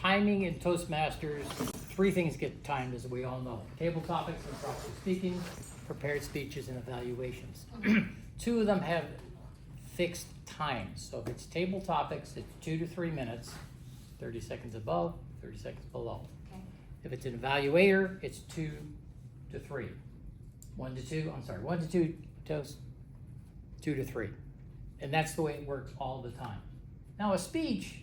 timing in Toastmasters, 3 things get timed, as we all know. Table topics, impromptu speaking, prepared speeches, and evaluations. 2 of them have fixed times. So if it's table topics, it's 2 to 3 minutes, 30 seconds above, 30 seconds below. Okay. If it's an evaluator, it's 2 to 3. 1 to 2, I'm sorry, 1 to 2 toast, 2 to 3. And that's the way it works all the time. Now a speech,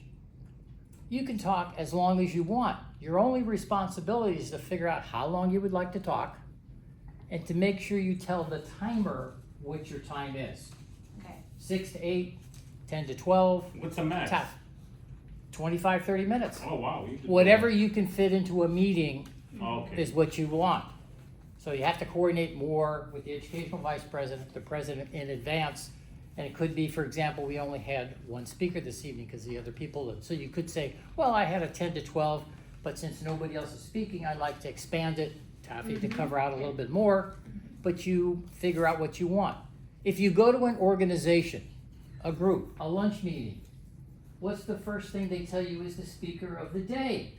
you can talk as long as you want. Your only responsibility is to figure out how long you would like to talk and to make sure you tell the timer what your time is. Okay. 6 to 8, 10 to 12. What's the max? 25, 30 minutes. Oh, wow. Whatever you can fit into a meeting Okay. is what you want. So you have to coordinate more with the educational vice president, the president in advance. And it could be, for example, we only had 1 speaker this evening because the other people, so you could say, well, I had a 10 to 12, but since nobody else is speaking, I'd like to expand it, Taffy, to cover out a little bit more, but you figure out what you want. If you go to an organization, a group, a lunch meeting, what's the first thing they tell you is the speaker of the day?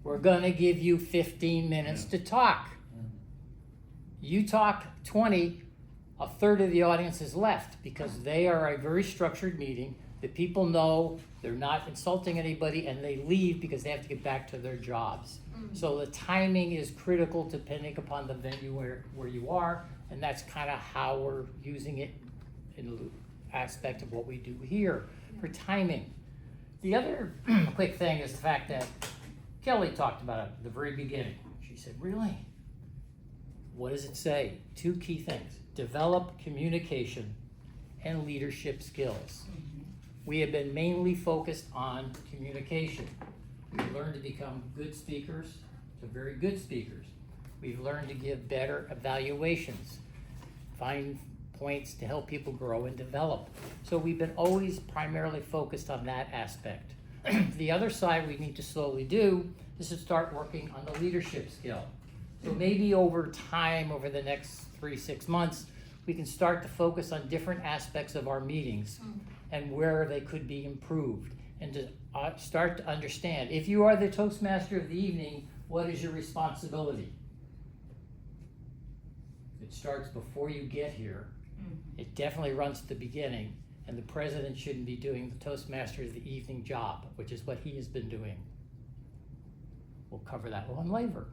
We're gonna give you 15 minutes to talk. You talk 20, a third of the audience is left because they are a very structured meeting. The people know they're not insulting anybody and they leave because they have to get back to their jobs. So the timing is critical depending upon the venue where you are, and that's kind of how we're using it in the aspect of what we do here for timing. The other quick thing is the fact that Kelly talked about it at the very beginning. She said, really? What does it say? 2 key things: develop communication and leadership skills. We have been mainly focused on communication. We've learned to become good speakers to very good speakers. We've learned to give better evaluations, find points to help people grow and develop. So we've been always primarily focused on that aspect. The other side we need to slowly do is to start working on the leadership skill. So maybe over time, over the next 3-6 months, we can start to focus on different aspects of our meetings and where they could be improved, and to start to understand, if you are the Toastmaster of the evening, what is your responsibility? It starts before you get here. It definitely runs at the beginning, and the president shouldn't be doing the Toastmaster of the evening job, which is what he has been doing. We'll cover that one later.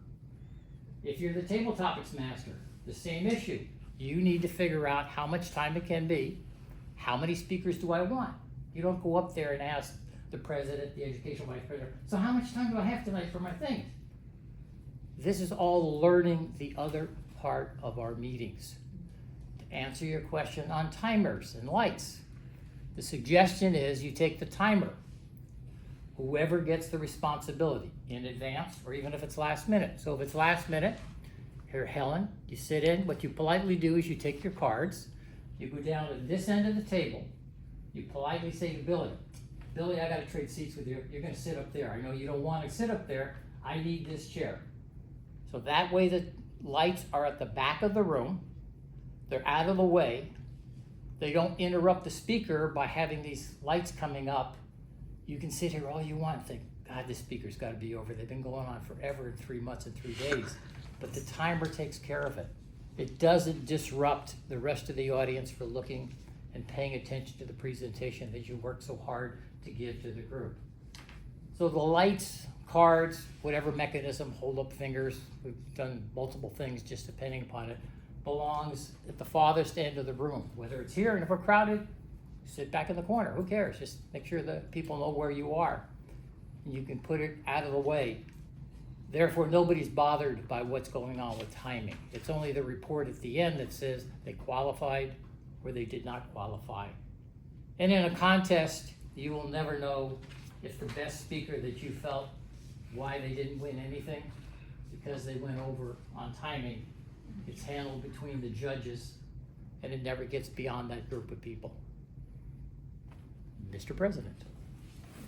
If you're the table topics master, the same issue. You need to figure out how much time it can be. How many speakers do I want? You don't go up there and ask the president, the educational vice president, so how much time do I have tonight for my things? This is all learning the other part of our meetings. To answer your question on timers and lights, the suggestion is you take the timer. Whoever gets the responsibility in advance, or even if it's last minute. So if it's last minute, here, Helen, you sit in. What you politely do is you take your cards, you go down to this end of the table, you politely say to Billy, Billy, I gotta trade seats with you. You're gonna sit up there. I know you don't wanna sit up there. I need this chair. So that way the lights are at the back of the room. They're out of the way. They don't interrupt the speaker by having these lights coming up. You can sit here all you want and think, God, this speaker's gotta be over. They've been going on forever in 3 months and 3 days. But the timer takes care of it. It doesn't disrupt the rest of the audience for looking and paying attention to the presentation that you work so hard to give to the group. So the lights, cards, whatever mechanism, hold up fingers, we've done multiple things just depending upon it, belongs at the farthest end of the room. Whether it's here, and if we're crowded, sit back in the corner, who cares? Just make sure that people know where you are. And you can put it out of the way. Therefore, nobody's bothered by what's going on with timing. It's only the report at the end that says they qualified or they did not qualify. And in a contest, you will never know if the best speaker that you felt, why they didn't win anything, because they went over on timing. It's handled between the judges, and it never gets beyond that group of people. Mr. President.